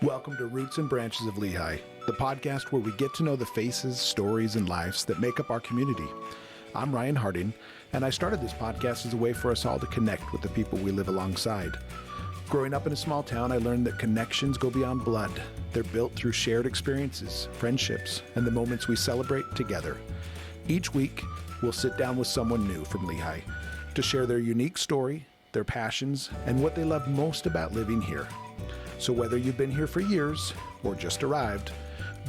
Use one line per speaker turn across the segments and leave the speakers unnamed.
Welcome to Roots and Branches of Lehi, the podcast where we get to know the faces, stories, and lives that make up our community. I'm Ryan Harding, and I started this podcast as a way for us all to connect with the people we live alongside. Growing up in a small town, I learned that connections go beyond blood. They're built through shared experiences, friendships, and the moments we celebrate together. Each week, we'll sit down with someone new from Lehi to share their unique story, their passions, and what they love most about living here. So whether you've been here for years or just arrived,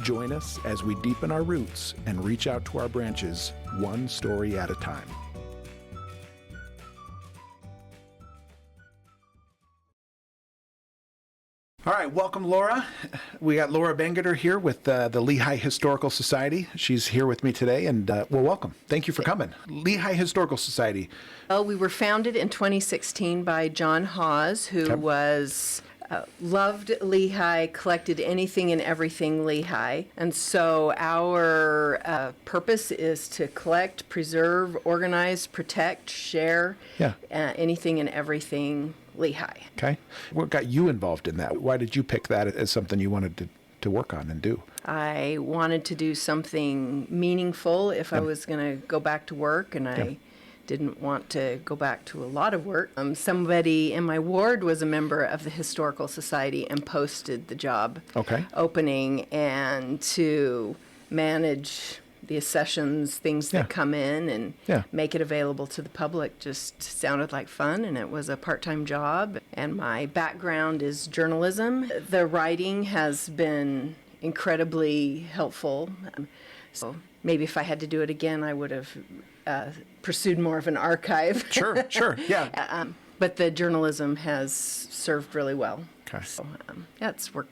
join us as we deepen our roots and reach out to our branches one story at a time. All right, welcome, Lara. We got Lara Bangeter here with the Lehi Historical Society. She's here with me today, and well, welcome. Thank you for coming. Lehi Historical Society.
Well, we were founded in 2016 by John Hawes, who was loved Lehi, collected anything and everything Lehi. And so our purpose is to collect, preserve, organize, protect, share anything and everything Lehi.
Okay. What got you involved in that? Why did you pick that as something you wanted to work on and do?
I wanted to do something meaningful if I was going to go back to work, and I didn't want to go back to a lot of work. Somebody in my ward was a member of the Historical Society and posted the job opening, and to manage the accessions, things that come in, and make it available to the public just sounded like fun, and it was a part-time job. And my background is journalism. The writing has been incredibly helpful. So maybe if I had to do it again, I would have pursued more of an archive.
Sure, yeah.
But the journalism has served really well.
Okay.
So it's worked.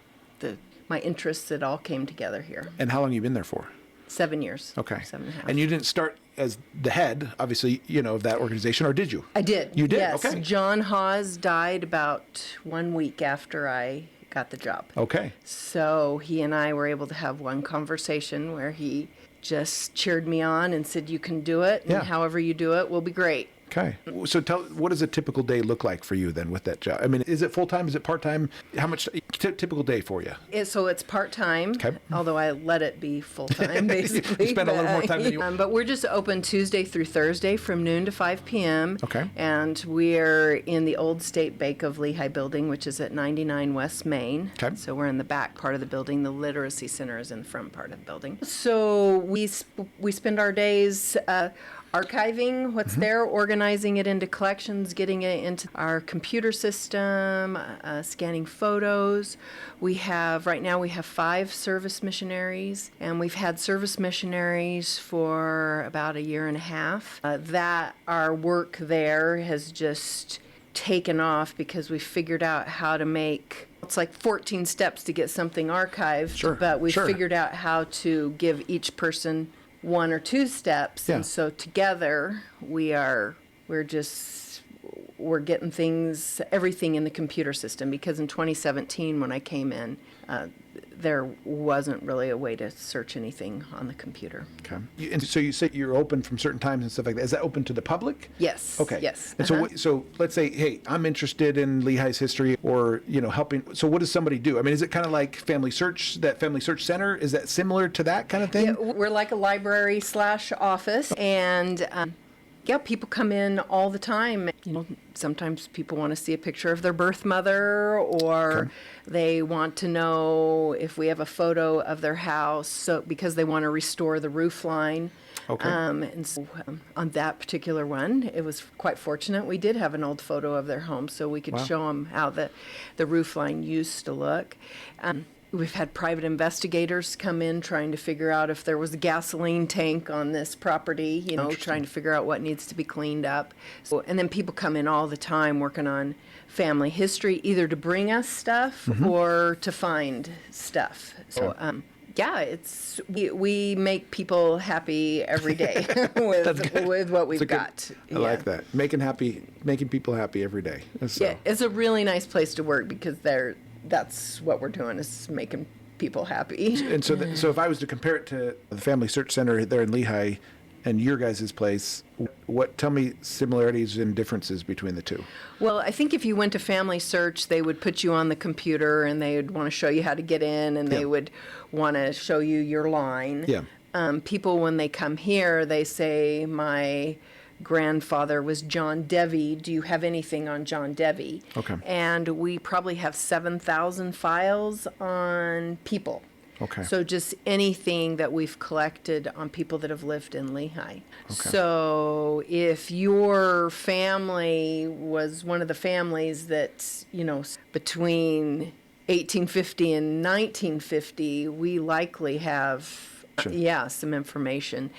My interests, it all came together here.
And how long have you been there for?
7 years.
Okay.
7.5.
And you didn't start as the head, obviously, of that organization, or did you?
I did.
You did?
Yes.
Okay.
John Hawes died about 1 week after I got the job.
Okay.
So he and I were able to have one conversation where he just cheered me on and said, you can do it, and however you do it will be great.
Okay. So what does a typical day look like for you then with that job? I mean, is it full-time? Is it part-time? How much typical day for you?
So it's part-time, although I let it be full-time, basically.
You spend a little more time than you...
But we're just open Tuesday through Thursday from noon to 5 p.m.
Okay.
And we're in the Old State Bank of Lehi building, which is at 99 West Main.
Okay.
So we're in the back part of the building. The Literacy Center is in the front part of the building. So we spend our days archiving what's there, organizing it into collections, getting it into our computer system, scanning photos. Right now we have 5 service missionaries, and we've had service missionaries for about 1.5 years. That our work there has just taken off because we figured out how to make, it's like 14 steps to get something archived, but we figured out how to give each person 1 or 2 steps, and so together we're getting everything in the computer system, because in 2017 when I came in, there wasn't really a way to search anything on the computer.
Okay. And so you say you're open from certain times and stuff like that. Is that open to the public?
Yes.
Okay.
Yes.
And so let's say, hey, I'm interested in Lehi's history, or helping. So what does somebody do? I mean, is it kind of like Family Search Center? Is that similar to that kind of thing?
Yeah, we're like a library/office, and people come in all the time. Sometimes people want to see a picture of their birth mother, or they want to know if we have a photo of their house, because they want to restore the roof line. Okay. And so on that particular one, it was quite fortunate. We did have an old photo of their home, so we could show them how the roof line used to look. We've had private investigators come in trying to figure out if there was a gasoline tank on this property, trying to figure out what needs to be cleaned up. And then people come in all the time working on family history, either to bring us stuff or to find stuff. So, we make people happy every day with what we've got.
I like that. Making people happy every day.
Yeah, it's a really nice place to work, because that's what we're doing, is making people happy.
And so if I was to compare it to the Family Search Center there in Lehi, and your guys' place. Tell me similarities and differences between the two.
Well, I think if you went to Family Search, they would put you on the computer and they would want to show you how to get in, and they would want to show you your line.
Yeah.
People, when they come here, they say, my grandfather was John Devi. Do you have anything on John Devi?
Okay.
And we probably have 7,000 files on people.
Okay.
So just anything that we've collected on people that have lived in Lehi. So if your family was one of the families that, between 1850 and 1950, we likely have some information.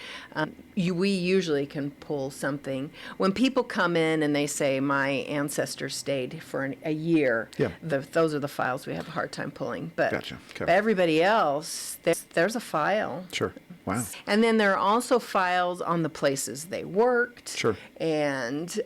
We usually can pull something. When people come in and they say, my ancestors stayed for a year, those are the files we have a hard time pulling. But
Gotcha. Okay.
everybody else, there's a file.
Sure. Wow.
And then there are also files on the places they worked.
Sure.
And,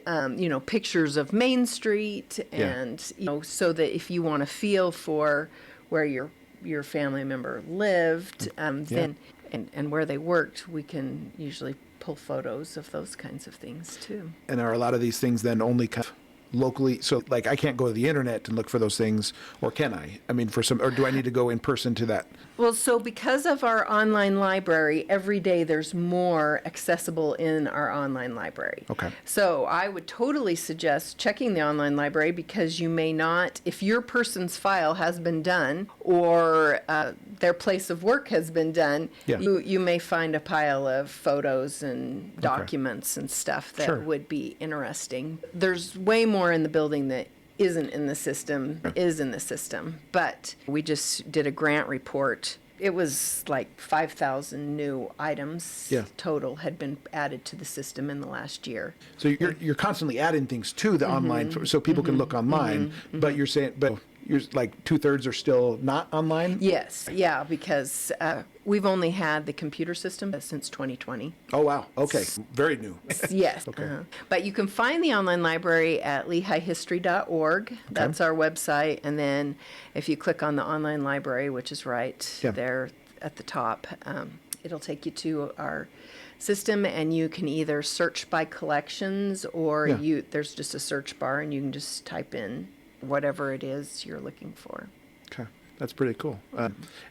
pictures of Main Street. And, so that if you want to feel for where your family member lived, then and where they worked, we can usually pull photos of those kinds of things too.
And are a lot of these things then only kind of locally? So, like, I can't go to the internet and look for those things, or can I? I mean, or do I need to go in person to that?
Well, so because of our online library, every day there's more accessible in our online library.
Okay.
So I would totally suggest checking the online library, because you may not, if your person's file has been done or their place of work has been done, you may find a pile of photos and documents and stuff that would be interesting. There's way more in the building that isn't in the system, is in the system. But we just did a grant report. It was like 5,000 new items total had been added to the system in the last year.
So you're constantly adding things to the online, so people can look online. But you're saying, you're like 2/3 are still not online?
Yes, because we've only had the computer system since 2020.
Oh, wow. Okay. Very new.
Yes.
Okay.
But you can find the online library at lehihistory.org. That's our website. And then if you click on the online library, which is right there at the top, it'll take you to our system, and you can either search by collections, or there's just a search bar, and you can just type in whatever it is you're looking for.
Okay, that's pretty cool.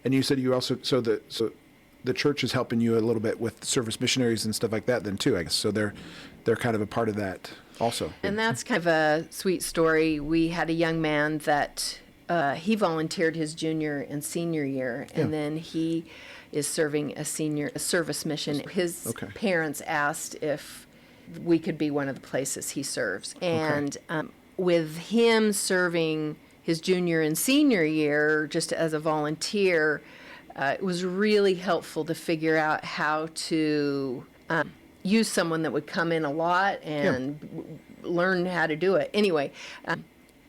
And you said you also so the church is helping you a little bit with service missionaries and stuff like that then too, I guess. So they're kind of a part of that also.
And that's kind of a sweet story. We had a young man that he volunteered his junior and senior year, and then he is serving a service mission. His parents asked if we could be one of the places he serves, and with him serving his junior and senior year just as a volunteer, it was really helpful to figure out how to use someone that would come in a lot and learn how to do it. Anyway,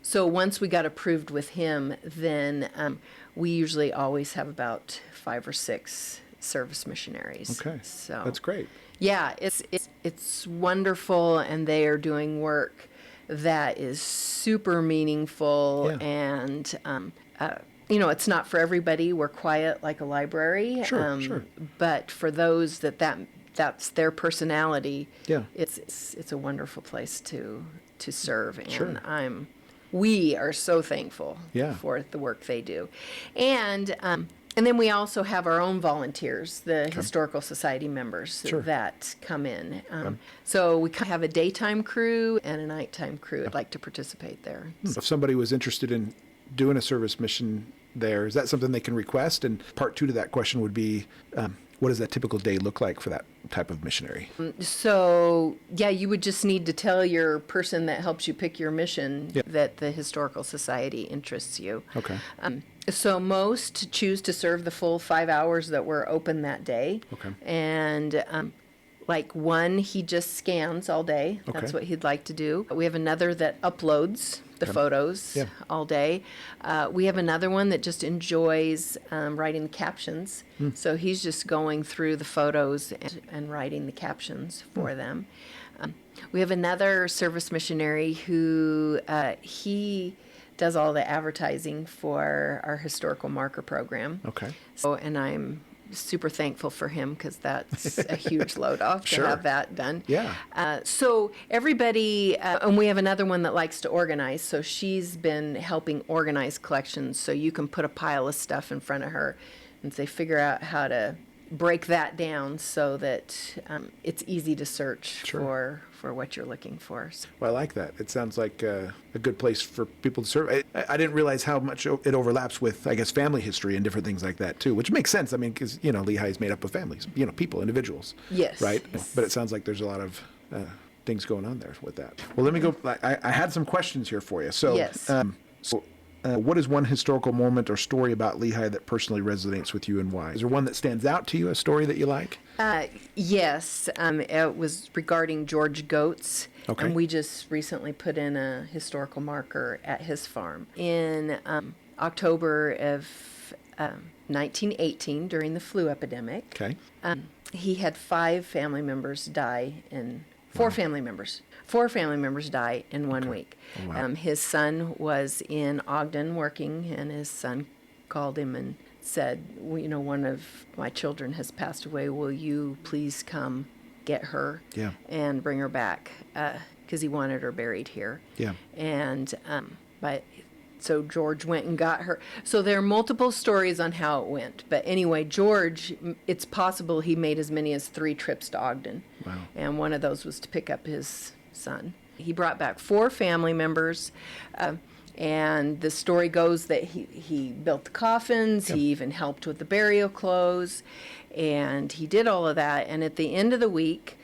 so once we got approved with him, then we usually always have about 5 or 6 service missionaries.
Okay,
so
that's great.
Yeah, it's wonderful, and they are doing work that is super meaningful, and it's not for everybody. We're quiet like a library,
sure.
But for those that's their personality, it's a wonderful place to serve, and we are so thankful for the work they do, and then we also have our own volunteers, the Historical Society members that come in. So we have a daytime crew and a nighttime crew that'd like to participate there.
If somebody was interested in doing a service mission there, is that something they can request? And part 2 to that question would be, what does that typical day look like for that type of missionary?
So, you would just need to tell your person that helps you pick your mission that the Historical Society interests you.
Okay.
So most choose to serve the full 5 hours that we're open that day.
Okay.
And like one, he just scans all day. That's what he'd like to do. We have another that uploads the photos all day. We have another one that just enjoys writing the captions. So he's just going through the photos and writing the captions for them. We have another service missionary who he does all the advertising for our historical marker program.
Okay.
So, and I'm super thankful for him because that's a huge load off to
Sure.
have that done.
Yeah.
So everybody, and we have another one that likes to organize. So she's been helping organize collections. So you can put a pile of stuff in front of her and say, figure out how to break that down so that it's easy to search
Sure.
for what you're looking for. So,
Well, I like that. It sounds like a good place for people to serve. I didn't realize how much it overlaps with, I guess, family history and different things like that, too, which makes sense. I mean, because, Lehi is made up of families, people, individuals.
Yes.
Right?
Yes.
But it sounds like there's a lot of things going on there with that. Well, let me go. I had some questions here for you. So,
Yes.
What is one historical moment or story about Lehi that personally resonates with you and why? Is there one that stands out to you, a story that you like?
Yes, it was regarding George Goetz,
Okay.
and we just recently put in a historical marker at his farm. In October of 1918, during the flu epidemic,
Okay.
he had four family members die in 1 week.
Oh, wow.
His son was in Ogden working, and his son called him and said, well, one of my children has passed away. Will you please come get her
Yeah.
and bring her back? Because he wanted her buried here.
Yeah.
And so George went and got her. So there are multiple stories on how it went. But anyway, George, it's possible he made as many as 3 trips to Ogden.
Wow.
And one of those was to pick up his son. He brought back 4 family members. And the story goes that he built the coffins.
Yep.
He even helped with the burial clothes. And he did all of that. And at the end of the week,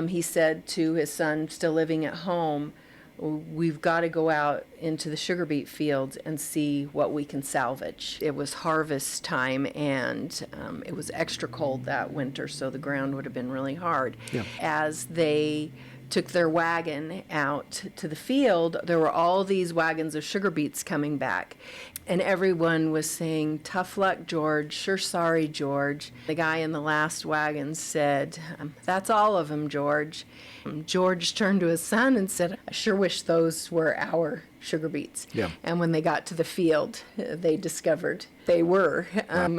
he said to his son, still living at home, we've got to go out into the sugar beet fields and see what we can salvage. It was harvest time, and it was extra cold that winter, so the ground would have been really hard.
Yeah.
As they took their wagon out to the field, there were all these wagons of sugar beets coming back. And everyone was saying, tough luck, George. Sure sorry, George. The guy in the last wagon said, that's all of them, George. George turned to his son and said, I sure wish those were our sugar beets.
Yeah.
And when they got to the field, they discovered they were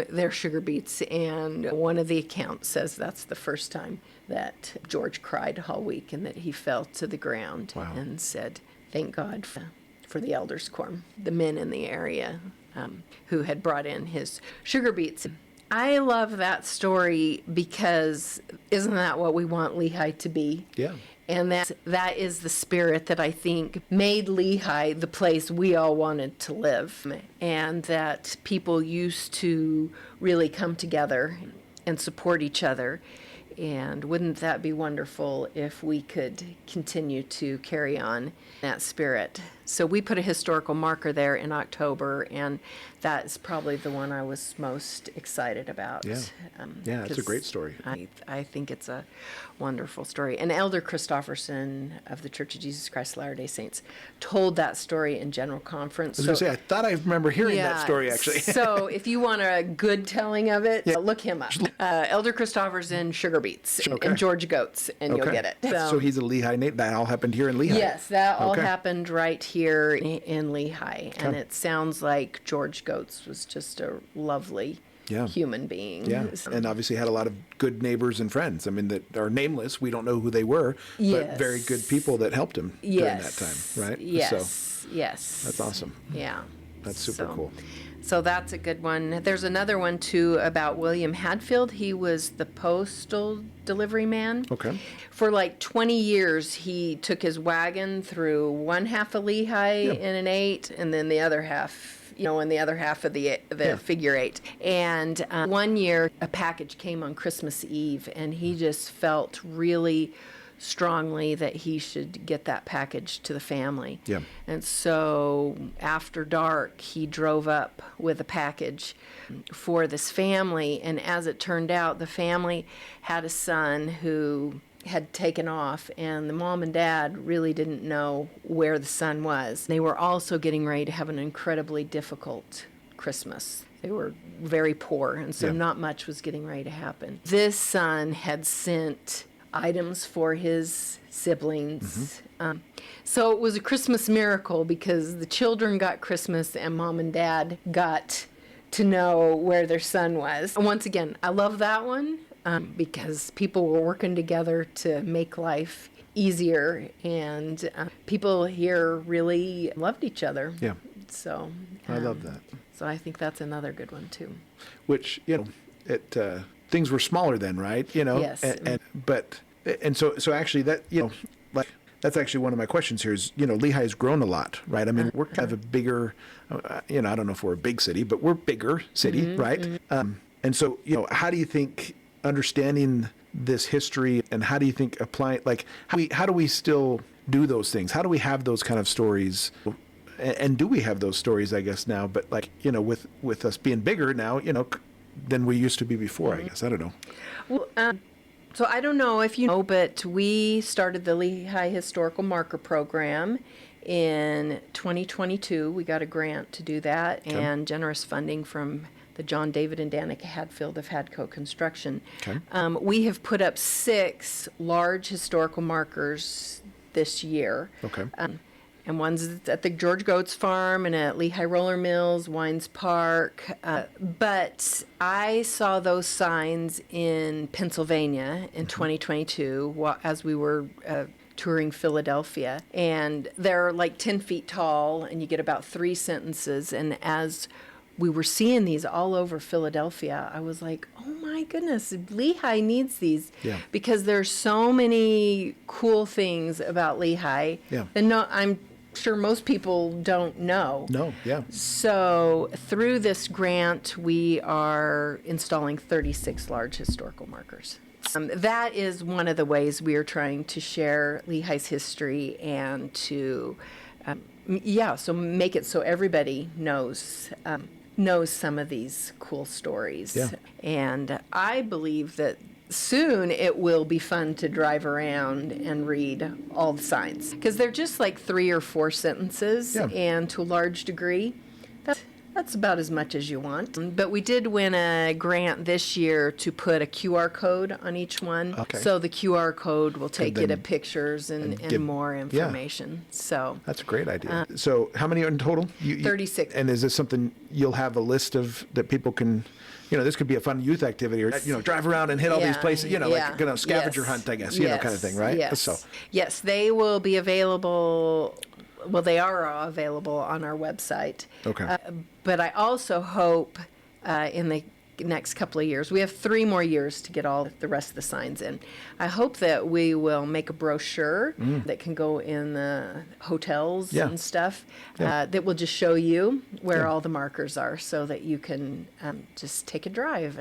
their sugar beets. And one of the accounts says that's the first time that George cried all week and that he fell to the ground.
Wow.
And said, thank God for the elders' quorum, the men in the area who had brought in his sugar beets. I love that story because isn't that what we want Lehi to be?
Yeah.
And that is the spirit that I think made Lehi the place we all wanted to live, and that people used to really come together and support each other. And wouldn't that be wonderful if we could continue to carry on that spirit? So we put a historical marker there in October, and that's probably the one I was most excited about.
Yeah. Yeah, it's a
'cause
great story.
I think it's a wonderful story. And Elder Christofferson of the Church of Jesus Christ Latter-day Saints told that story in General Conference.
I was going to say, I thought I remember hearing that story, actually.
So if you want a good telling of it, look him up. Elder Christofferson, Sugar Beets,
Okay.
and George Goetz, and you'll get it.
So he's a Lehi native. That all happened here in Lehi.
Yes, that all
Okay.
happened right here in Lehi. And it sounds like George Goetz was just a lovely human being.
Yeah, and obviously had a lot of good neighbors and friends. I mean, that are nameless. We don't know who they were, but very good people that helped him during that time, right?
Yes,
So
yes.
that's awesome.
Yeah.
That's super cool.
So that's a good one. There's another one, too, about William Hadfield. He was the postal delivery man.
Okay.
For like 20 years, he took his wagon through one half of Lehi in an 8, and then the other half, in the other half of the figure 8. And one year, a package came on Christmas Eve, and he just felt really strongly that he should get that package to the family.
Yeah.
And so after dark, he drove up with a package for this family. And as it turned out, the family had a son who had taken off, and the mom and dad really didn't know where the son was. They were also getting ready to have an incredibly difficult Christmas. They were very poor, and so not much was getting ready to happen. This son had sent items for his siblings. So it was a Christmas miracle because the children got Christmas and mom and dad got to know where their son was. Once again, I love that one because people were working together to make life easier, and people here really loved each other.
Yeah.
So
I love that.
So I think that's another good one too.
Which, things were smaller then, right?
Yes.
So actually that, like, that's actually one of my questions here is, Lehi has grown a lot, right? I mean, we're kind of a bigger, I don't know if we're a big city, but we're a bigger city, right? And so, how do you think understanding this history, and how do you think applying, like, how do we still do those things? How do we have those kind of stories? And do we have those stories, I guess, now? But, like, with us being bigger now, than we used to be before, I guess. I don't know.
Well, so I don't know if you know, but we started the Lehi Historical Marker Program in 2022. We got a grant to do that, and generous funding from the John David and Danica Hadfield of Hadco Construction.
Okay.
We have put up 6 large historical markers this year.
Okay.
And one's at the George Goats Farm and at Lehi Roller Mills, Wines Park. But I saw those signs in Pennsylvania in 2022 as we were touring Philadelphia. And they're like 10 feet tall, and you get about 3 sentences. And as we were seeing these all over Philadelphia, I was like, oh my goodness, Lehi needs these.
Yeah.
Because there's so many cool things about Lehi.
Yeah.
And I'm sure most people don't know.
No, yeah.
So through this grant, we are installing 36 large historical markers. That is one of the ways we are trying to share Lehi's history and to, so make it so everybody knows some of these cool stories.
Yeah.
And I believe that soon it will be fun to drive around and read all the signs, because they're just like 3 or 4 sentences, and to a large degree, that's about as much as you want. But we did win a grant this year to put a QR code on each one.
Okay.
So the QR code will take you to pictures and
give
more information. So
that's a great idea. So how many in total?
36.
And is this something you'll have a list of that people can, this could be a fun youth activity, or, drive around and hit all these places, like, scavenger hunt, I guess, kind of thing, right?
Yes.
So.
Yes, they will be available. Well, they are available on our website.
Okay.
But I also hope in the next couple of years, we have 3 more years to get all the rest of the signs in. I hope that we will make a brochure that can go in the hotels and stuff that will just show you where all the markers are, so that you can just take a drive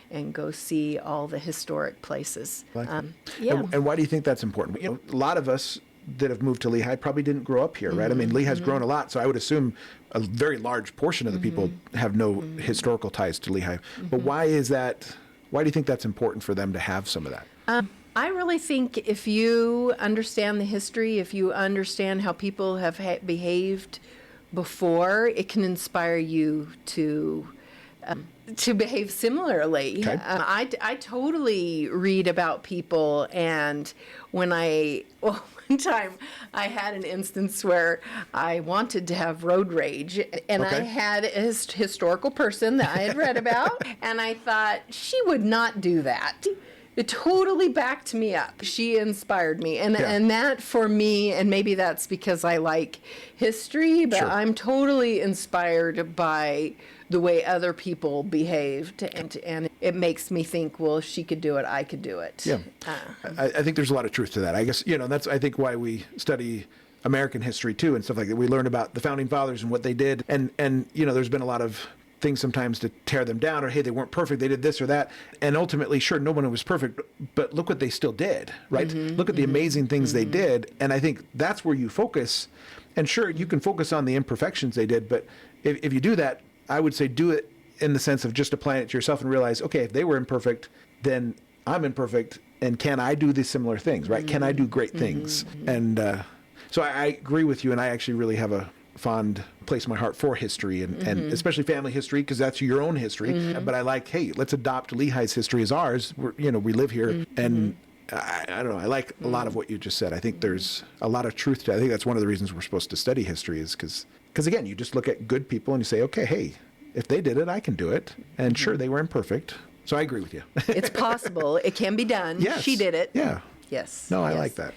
and go see all the historic places.
And why do you think that's important? A lot of us that have moved to Lehi probably didn't grow up here, right? I mean, Lehi's grown a lot, so I would assume a very large portion of the people have no historical ties to Lehi. But why is that? Why do you think that's important for them to have some of that?
I really think if you understand the history, if you understand how people have behaved before, it can inspire you to behave similarly.
Okay.
I totally read about people, and when one time I had an instance where I wanted to have road rage, and I had a historical person that I had read about, and I thought, she would not do that. It totally backed me up. She inspired me. And that for me, and maybe that's because I like history, but I'm totally inspired by the way other people behaved. And it makes me think, well, if she could do it, I could do it.
Yeah. I think there's a lot of truth to that. I guess, that's, I think, why we study American history, too, and stuff like that. We learn about the Founding Fathers and what they did. And there's been a lot of things sometimes to tear them down, or, hey, they weren't perfect, they did this or that. And ultimately, sure, no one was perfect, but look what they still did, right? Look at the amazing things they did. And I think that's where you focus. And sure, you can focus on the imperfections they did, but if you do that, I would say do it in the sense of just applying it to yourself and realize, okay, if they were imperfect, then I'm imperfect, and can I do these similar things, right? Can I do great things? And so I agree with you, and I actually really have a fond place in my heart for history, and especially family history, because that's your own history. But I like, hey, let's adopt Lehi's history as ours. We live here, and I don't know. I like a lot of what you just said. I think there's a lot of truth to it. I think that's one of the reasons we're supposed to study history, is because again, you just look at good people and you say, okay, hey, if they did it, I can do it. And sure, they were imperfect. So I agree with you.
It's possible. It can be done.
Yes.
She did it.
Yeah.
Yes.
No, I
yes.
like that.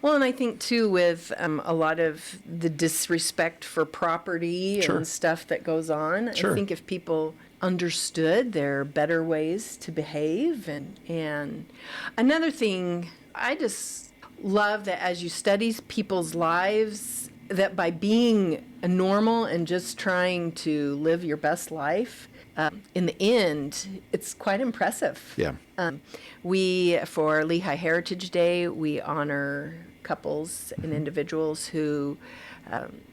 Well, and I think, too, with a lot of the disrespect for property
Sure.
and stuff that goes on,
Sure.
I think if people understood there are better ways to behave. And another thing, I just love that as you study people's lives, that by being a normal and just trying to live your best life, in the end, it's quite impressive.
Yeah.
For Lehi Heritage Day, we honor couples and individuals who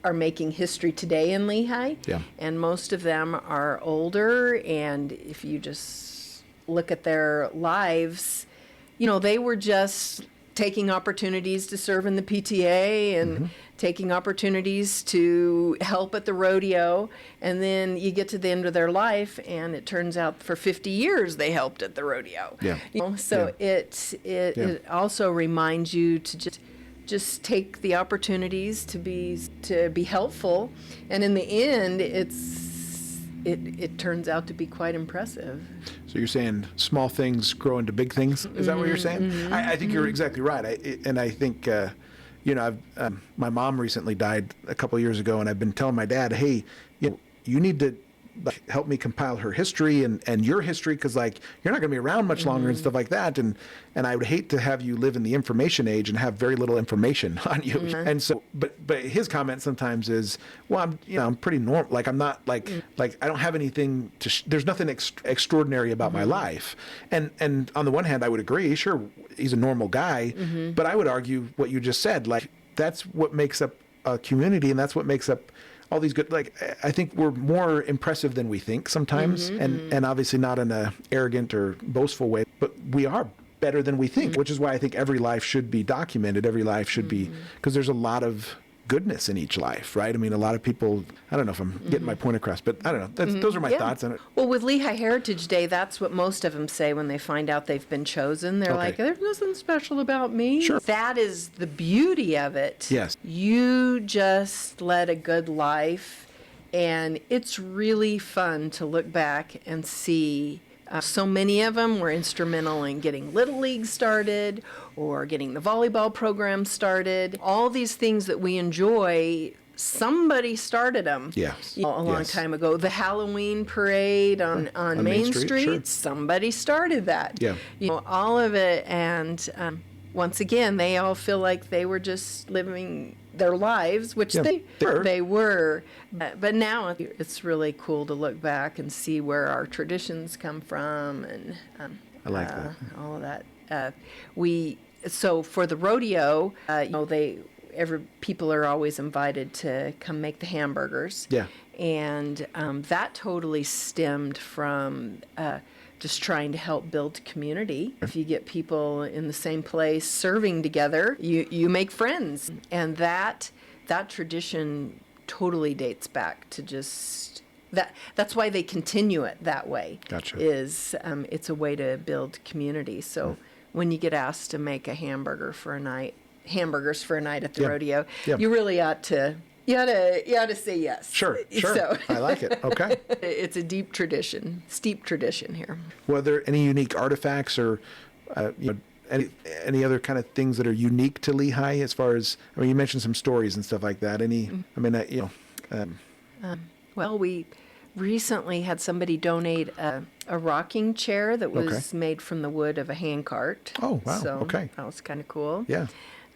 are making history today in Lehi.
Yeah.
And most of them are older, and if you just look at their lives, they were just taking opportunities to serve in the PTA and taking opportunities to help at the rodeo, and then you get to the end of their life and it turns out for 50 years they helped at the rodeo.
Yeah.
So
Yeah.
it also reminds you to just take the opportunities to be helpful, and in the end it turns out to be quite impressive.
So you're saying small things grow into big things? Is that what you're saying? I think you're exactly right. I think, my mom recently died a couple of years ago, and I've been telling my dad, hey, you need to help me compile her history and your history, because you're not going to be around much longer and stuff like that. And I would hate to have you live in the information age and have very little information on you. And so, but his comment sometimes is, well, I'm pretty normal. I'm not I don't have anything there's nothing extraordinary about my life. And on the one hand, I would agree, sure, he's a normal guy, but I would argue what you just said, that's what makes up a community, and that's what makes up all these good, I think we're more impressive than we think sometimes, and obviously not in a arrogant or boastful way, but we are better than we think, which is why I think every life should be documented. Every life should be, because there's a lot of goodness in each life, right? I mean, a lot of people, I don't know if I'm getting my point across, but I don't know. Those are my thoughts on it.
Well, with Lehi Heritage Day, that's what most of them say when they find out they've been chosen. They're like, there's nothing special about me.
Sure.
That is the beauty of it.
Yes.
You just led a good life, and it's really fun to look back and see. So many of them were instrumental in getting Little League started or getting the volleyball program started. All these things that we enjoy, somebody started them.
Yes.
A long time ago. The Halloween parade on Main Street,
sure.
Somebody started that.
Yeah.
All of it. And once again, they all feel like they were just living their lives, which they were. But now it's really cool to look back and see where our traditions come from, and
I like that.
all of that. So for the rodeo, people are always invited to come make the hamburgers.
Yeah.
And that totally stemmed from just trying to help build community. If you get people in the same place serving together, you make friends. And that tradition totally dates back to just that's why they continue it that way.
Gotcha.
It's a way to build community. So when you get asked to make hamburgers for a night at the rodeo, you really ought to say yes.
Sure.
So,
I like it. Okay.
It's a steep tradition here.
Were there any unique artifacts or any other kind of things that are unique to Lehi as far as, you mentioned some stories and stuff like that.
Well, we recently had somebody donate a rocking chair that was made from the wood of a handcart.
Oh, wow.
So
okay.
That was kind of cool.
Yeah.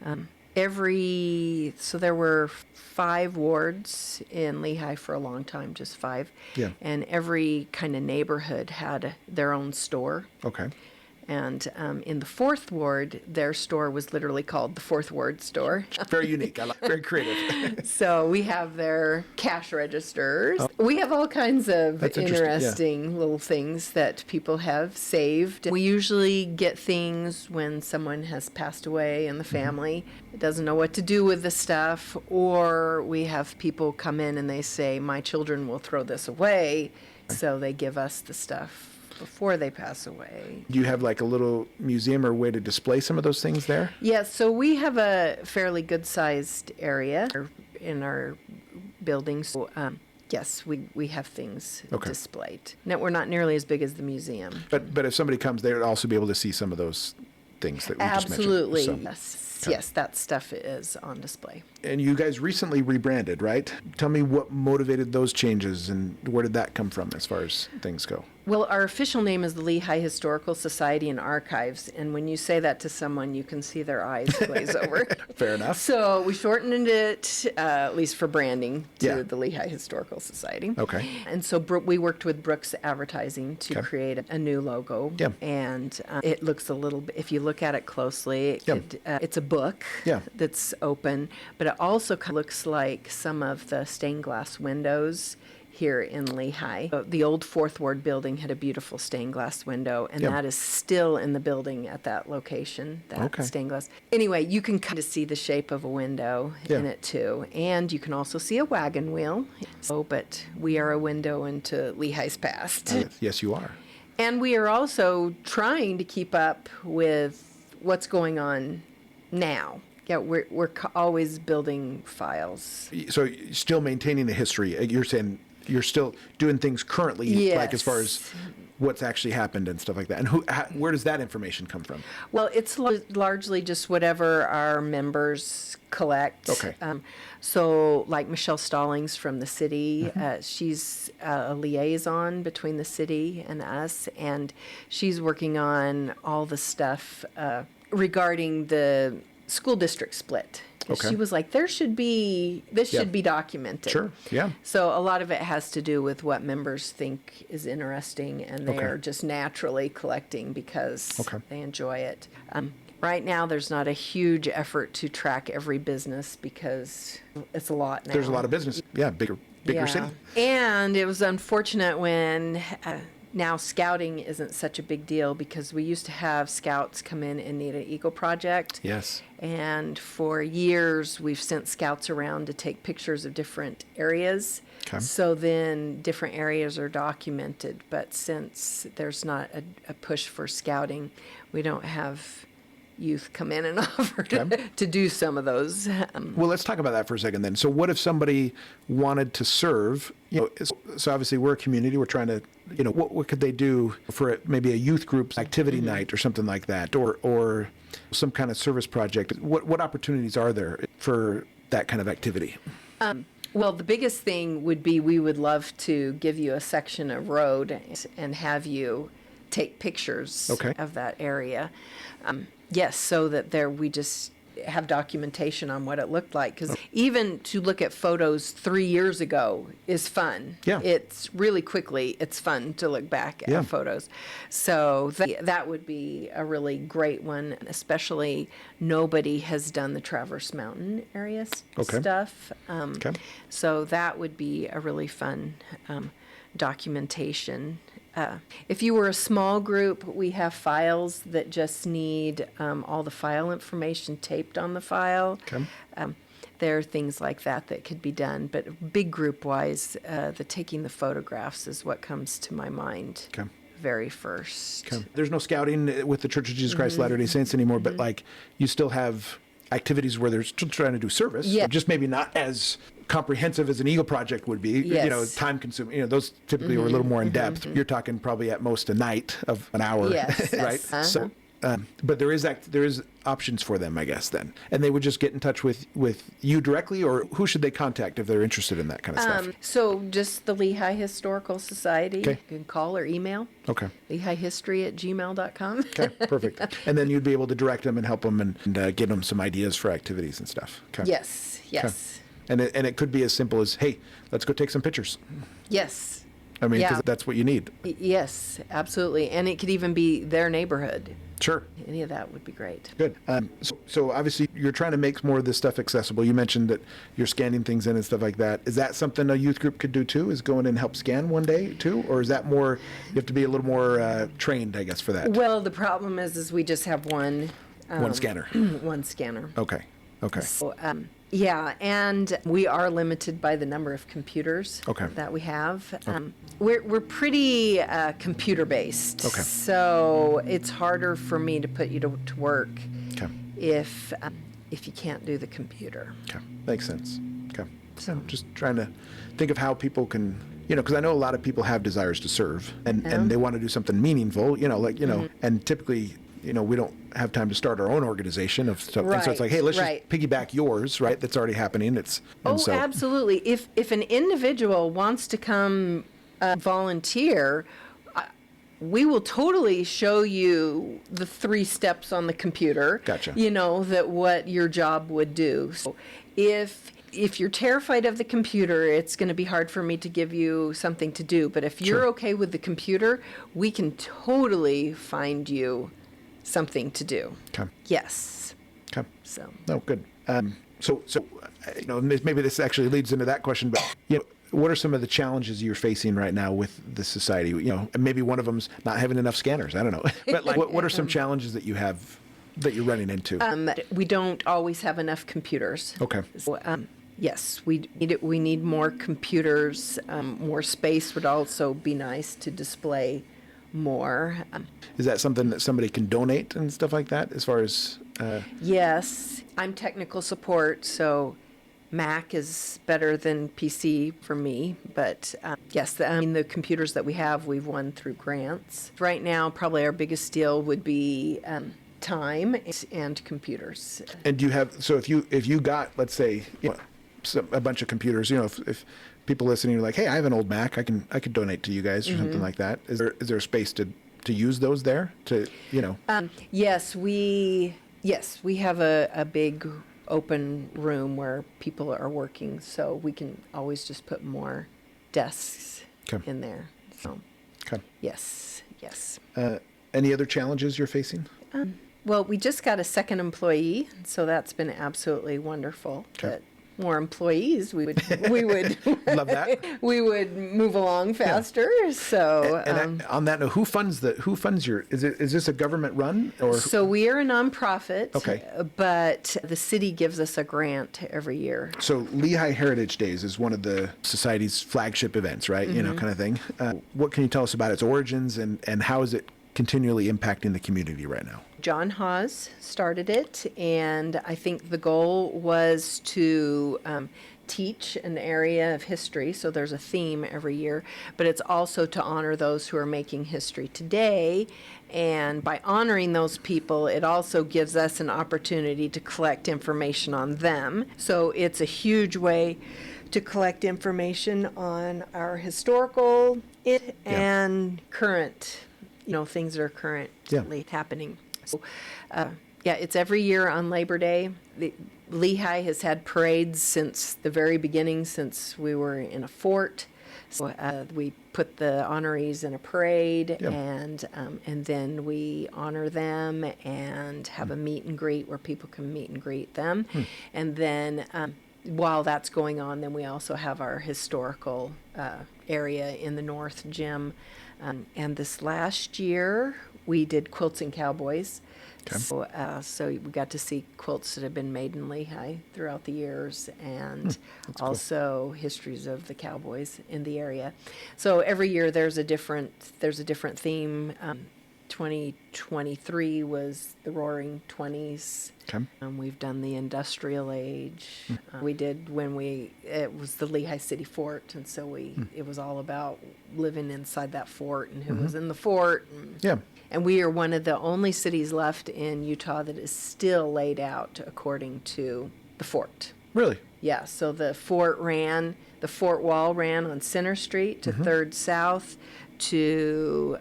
So there were 5 wards in Lehi for a long time, just 5.
Yeah.
And every kind of neighborhood had their own store.
Okay.
And in the 4th ward, their store was literally called the 4th Ward store.
Very unique. Very creative.
So we have their cash registers. Oh. We have all kinds of interesting little things that people have saved. We usually get things when someone has passed away in the family, doesn't know what to do with the stuff, or we have people come in and they say, my children will throw this away, so they give us the stuff before they pass away.
Do you have a little museum or way to display some of those things there?
Yes, so we have a fairly good-sized area in our buildings. So, Yes, we have things
Okay.
displayed. Now, we're not nearly as big as the museum.
But if somebody comes, they would also be able to see some of those things that we just mentioned.
Absolutely.
So-
Yes, yes, that stuff is on display.
And you guys recently rebranded, right? Tell me what motivated those changes and where did that come from as far as things go?
Well, our official name is the Lehi Historical Society and Archives, and when you say that to someone, you can see their eyes glaze over.
Fair enough.
So we shortened it, at least for branding, to
Yeah.
the Lehi Historical Society.
Okay.
And so we worked with Brooks Advertising to
Okay.
create a new logo.
Yeah.
And it looks a little bit, if you look at it closely,
Yeah.
it's a book
Yeah.
that's open, but it also kind of looks like some of the stained glass windows here in Lehi. The old Fourth Ward building had a beautiful stained glass window, and
Yeah.
that is still in the building at that location, that
Okay.
stained glass. Anyway, you can kind of see the shape of a window in
Yeah.
it too, and you can also see a wagon wheel. So, but we are a window into Lehi's past.
Yes, you are.
And we are also trying to keep up with what's going on now. Yeah, we're always building files.
So you're still maintaining the history. You're saying you're still doing things currently, like as far as
Yes.
what's actually happened and stuff like that. And where does that information come from?
Well, it's largely just whatever our members collect.
Okay.
So, like Michelle Stallings from the city,
Mm-hmm.
she's a liaison between the city and us, and she's working on all the stuff regarding the school district split.
Okay.
She was like, this should be documented.
Sure, yeah.
So a lot of it has to do with what members think is interesting, and they
Okay.
are just naturally collecting because
Okay.
they enjoy it. Right now, there's not a huge effort to track every business because it's a lot now.
There's a lot of business. Yeah, bigger city.
And it was unfortunate when now scouting isn't such a big deal because we used to have scouts come in and need an Eagle project.
Yes.
And for years, we've sent scouts around to take pictures of different areas.
Okay.
So then different areas are documented. But since there's not a push for scouting, we don't have youth come in and offer to do some of those.
Well, let's talk about that for a second then. So what if somebody wanted to serve, so obviously we're a community, we're trying to, what could they do for maybe a youth group activity night or something like that, or some kind of service project? What opportunities are there for that kind of activity?
Well, the biggest thing would be we would love to give you a section of road and have you take pictures
Okay.
of that area. Yes, so that we just have documentation on what it looked like. Because even to look at photos 3 years ago is fun.
Yeah.
It's really quickly, it's fun to look back
Yeah.
at photos. So that would be a really great one, especially nobody has done the Traverse Mountain area
Okay.
stuff.
Okay.
So that would be a really fun documentation. If you were a small group, we have files that just need all the file information taped on the file.
Okay.
There are things like that could be done, but big group-wise, the taking the photographs is what comes to my mind
Okay.
very first.
Okay. There's no scouting with the Church of Jesus Christ Latter-day Saints anymore, but like you still have activities where they're still trying to do service,
Yeah.
just maybe not as comprehensive as an Eagle project would be,
Yes.
time consuming, those typically are a little more in depth. You're talking probably at most a night of an hour,
Yes.
right?
Uh-huh.
So, but there is options for them, I guess, then. And they would just get in touch with you directly, or who should they contact if they're interested in that kind of stuff?
So just the Lehi Historical Society.
Okay.
You can call or email.
Okay.
LehiHistory@gmail.com.
Okay, perfect. And then you'd be able to direct them and help them and give them some ideas for activities and stuff. Okay.
Yes, yes.
Okay. And it could be as simple as, hey, let's go take some pictures.
Yes.
I mean, 'cause
Yeah.
that's what you need.
Yes, absolutely. And it could even be their neighborhood.
Sure.
Any of that would be great.
Good. So obviously you're trying to make more of this stuff accessible. You mentioned that you're scanning things in and stuff like that. Is that something a youth group could do too, is go in and help scan one day too? Or is that more, you have to be a little more trained, I guess, for that?
Well, the problem is we just have one
scanner.
one scanner.
Okay. Okay.
So, yeah, and we are limited by the number of computers
Okay.
that we have. We're pretty computer based.
Okay.
So it's harder for me to put you to work
Okay.
if you can't do the computer.
Okay. Makes sense. Okay. So just trying to think of how people can, because I know a lot of people have desires to serve and they want to do something meaningful, and typically, we don't have time to start our own organization and so it's like, hey, let's just piggyback yours, right? That's already happening.
Absolutely. If an individual wants to come volunteer, we will totally show you the 3 steps on the computer.
Gotcha.
That what your job would do. So if you're terrified of the computer, it's going to be hard for me to give you something to do. But if you're okay with the computer, we can totally find you something to do.
Okay.
Yes.
Okay.
So.
Oh, good. So maybe this actually leads into that question, but what are some of the challenges you're facing right now with the society? And maybe one of them's not having enough scanners. I don't know. But what are some challenges that you have that you're running into?
We don't always have enough computers.
Okay.
So, yes, we need more computers. More space would also be nice to display more.
Is that something that somebody can donate and stuff like that as far as?
Yes, I'm technical support, so Mac is better than PC for me, but yes, the computers that we have, we've won through grants. Right now, probably our biggest deal would be time and computers.
And do you have, so if you got, let's say, a bunch of computers, if people listening are like, hey, I have an old Mac, I could donate to you guys or something like that. Is there a space to use those there to,
Yes, we have a big open room where people are working, so we can always just put more desks in there. So, yes.
Any other challenges you're facing?
Well, we just got a second employee, so that's been absolutely wonderful. But more employees, we would
love that.
We would move along faster. Yeah. So,
and on that note, who funds your? Is this a government run or?
So we are a nonprofit.
Okay.
But the city gives us a grant every year.
So Lehi Heritage Days is one of the society's flagship events, right? Kind of thing. What can you tell us about its origins and how is it continually impacting the community right now?
John Hawes started it, and I think the goal was to teach an area of history, so there's a theme every year, but it's also to honor those who are making history today, and by honoring those people, it also gives us an opportunity to collect information on them. So it's a huge way to collect information on our historical and current, things that are currently happening. So, it's every year on Labor Day. Lehi has had parades since the very beginning, since we were in a fort. So we put the honorees in a parade, and then we honor them and have a meet and greet where people can meet and greet them. And then while that's going on, then we also have our historical area in the North Gym. And this last year, we did Quilts and Cowboys. Okay. So we got to see quilts that have been made in Lehi throughout the years, and also cool. Histories of the cowboys in the area. So every year there's a different theme. 2023 was the Roaring '20s. Okay. We've done the Industrial Age. We did it was the Lehi City Fort, and so it was all about living inside that fort and who was in the fort. And we are one of the only cities left in Utah that is still laid out according to the fort.
Really?
Yeah. So the fort wall ran on Center Street to 3rd South to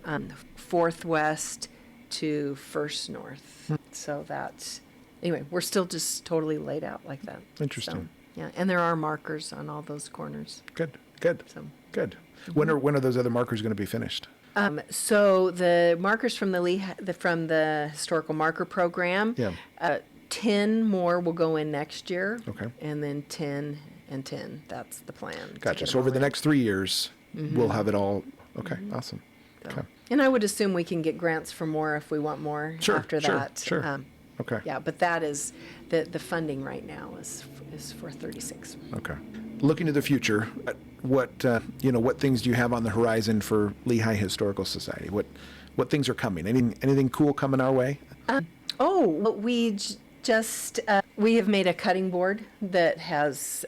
4th West to 1st North. So anyway, we're still just totally laid out like that.
Interesting.
So, and there are markers on all those corners.
Good. Good. When are those other markers going to be finished?
So the markers from the historical marker program, 10 more will go in next year. Okay. And then 10 and 10. That's the plan.
Gotcha. So over the next 3 years, we'll have it all. Okay. Awesome.
So, okay. And I would assume we can get grants for more if we want more after that.
Sure. Okay.
Yeah, but that is the funding right now is for 36.
Okay. Looking to the future, what things do you have on the horizon for Lehi Historical Society? What things are coming? Anything cool coming our way? We
have made a cutting board that has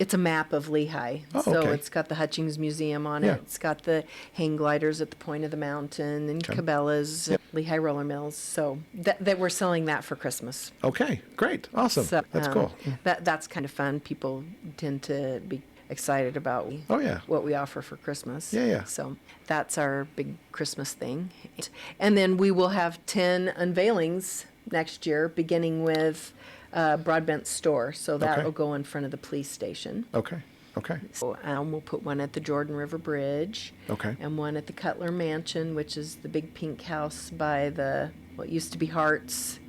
it's a map of Lehi.
Oh,
So
okay.
it's got the Hutchings Museum on
Yeah.
it. It's got the hang gliders at the point of the mountain and Cabela's, Lehi roller mills. So that we're selling that for Christmas.
Okay, great. Awesome.
So,
That's cool.
That's kind of fun. People tend to be excited about
Oh, yeah.
what we offer for Christmas.
Yeah.
So that's our big Christmas thing. And then we will have 10 unveilings next year, beginning with Broadbent store. So that
Okay.
will go in front of the police station.
Okay.
So we'll put one at the Jordan River Bridge.
Okay.
And one at the Cutler Mansion, which is the big pink house by what used to be Hart's.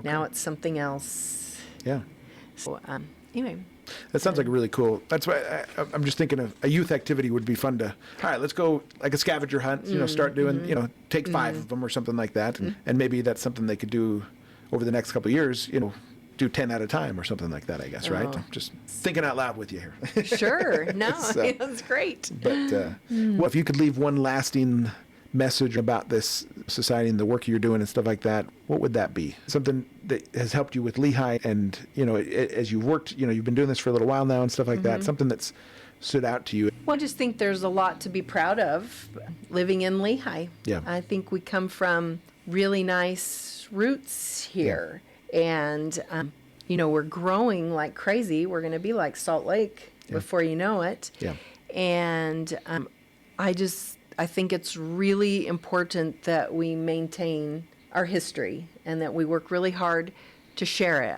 Now it's something else.
Yeah.
So anyway.
That sounds like a really cool. That's why I'm just thinking of a youth activity would be fun to. All right, let's go like a scavenger hunt. Start doing. Take 5 of them or something like that, and maybe that's something they could do over the next couple of years. Do 10 at a time or something like that. I guess, right? I'm just thinking out loud with you here.
Sure. No,
So-
that's great.
But well, if you could leave one lasting message about this society and the work you're doing and stuff like that, what would that be? Something that has helped you with Lehi, and as you've worked, you've been doing this for a little while now and stuff like that. Something that's stood out to you.
Well, I just think there's a lot to be proud of living in Lehi.
Yeah.
I think we come from really nice roots here, and we're growing like crazy. We're going to be like Salt Lake before you know it.
Yeah.
And I think it's really important that we maintain our history and that we work really hard to share it.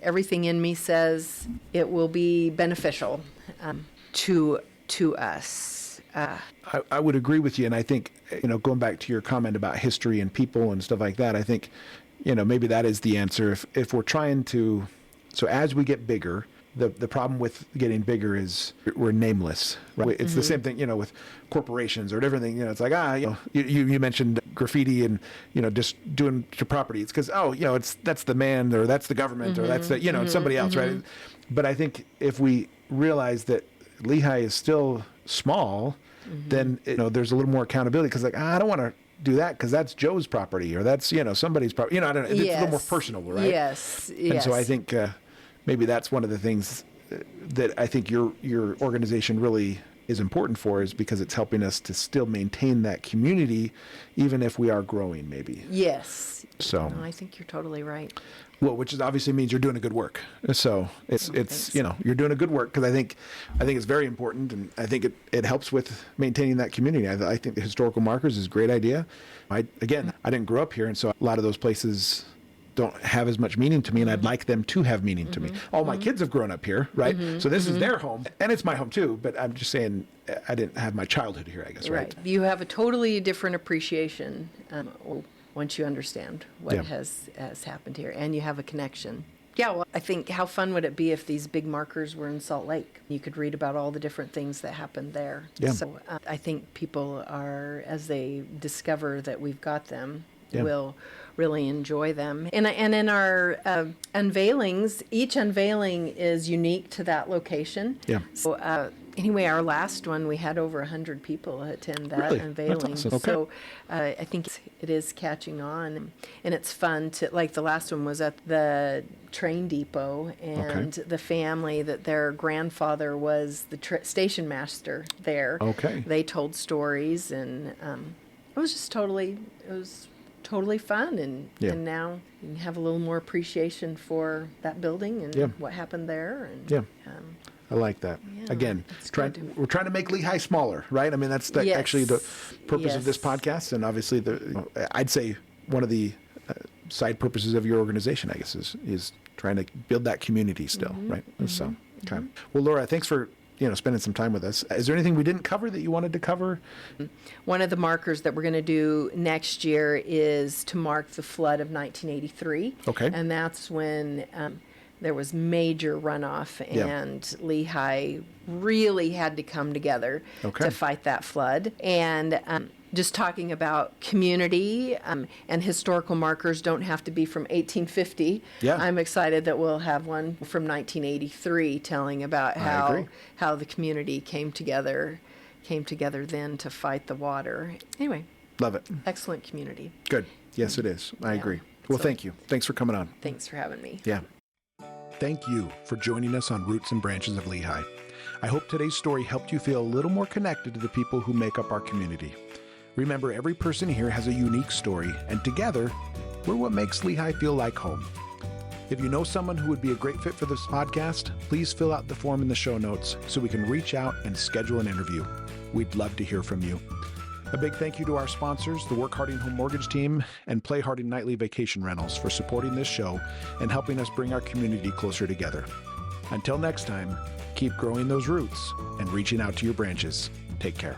Everything in me says it will be beneficial to us.
I would agree with you, and I think going back to your comment about history and people and stuff like that, I think maybe that is the answer. If we're trying to, so as we get bigger, the problem with getting bigger is we're nameless, right? It's the same thing, with corporations or different things. It's like, you mentioned graffiti and, just doing to property. It's because, that's the man, or that's the government, or that's the, it's somebody else, right? But I think if we realize that Lehi is still small, then, there's a little more accountability, because I don't want to do that because that's Joe's property, or that's, somebody's property. I don't know. It's a little more personal, right?
Yes.
And so I think maybe that's one of the things that I think your organization really is important for, is because it's helping us to still maintain that community, even if we are growing, maybe.
Yes.
So
No, I think you're totally right.
Well, which is obviously means you're doing a good work. So it's you're doing a good work, because I think it's very important, and I think it helps with maintaining that community. I think the historical markers is a great idea. I didn't grow up here, and so a lot of those places don't have as much meaning to me, and I'd like them to have meaning to me. All my kids have grown up here, right? So this is their home, and it's my home too, but I'm just saying I didn't have my childhood here, I guess, right?
You have a totally different appreciation once you understand what
Yeah.
has happened here, and you have a connection. Yeah, well, I think how fun would it be if these big markers were in Salt Lake? You could read about all the different things that happened there.
Yeah.
So I think people are, as they discover that we've got them,
Yeah.
will really enjoy them. And in our unveilings, each unveiling is unique to that location.
Yeah.
So anyway, our last one, we had over 100 people attend that
Really? That's
unveiling.
awesome. Okay.
So I think it is catching on, and it's fun to, like the last one was at the train depot, and the family that their grandfather was the station master there.
Okay.
They told stories, and it was just totally fun, and now you can have a little more appreciation for that building and what happened there. And
I like that. Again, we're trying to make Lehi smaller, right? I mean, that's actually the purpose of this podcast, and obviously, I'd say one of the side purposes of your organization, I guess, is trying to build that community still, right? So, okay. Well, Laura, thanks for spending some time with us. Is there anything we didn't cover that you wanted to cover?
One of the markers that we're going to do next year is to mark the flood of 1983.
Okay.
And that's when there was major runoff, and Lehi really had to come together to fight that flood. And just talking about community and historical markers don't have to be from 1850.
Yeah.
I'm excited that we'll have one from 1983 telling about how the community came together then to fight the water. Anyway.
Love it.
Excellent community.
Good. Yes, it is. I agree. Well, thank you. Thanks for coming on.
Thanks for having me.
Yeah. Thank you for joining us on Roots and Branches of Lehi. I hope today's story helped you feel a little more connected to the people who make up our community. Remember, every person here has a unique story, and together, we're what makes Lehi feel like home. If you know someone who would be a great fit for this podcast, please fill out the form in the show notes so we can reach out and schedule an interview. We'd love to hear from you. A big thank you to our sponsors, the Work Harding Home Mortgage Team and Play Harding Nightly Vacation Rentals, for supporting this show and helping us bring our community closer together. Until next time, keep growing those roots and reaching out to your branches. Take care.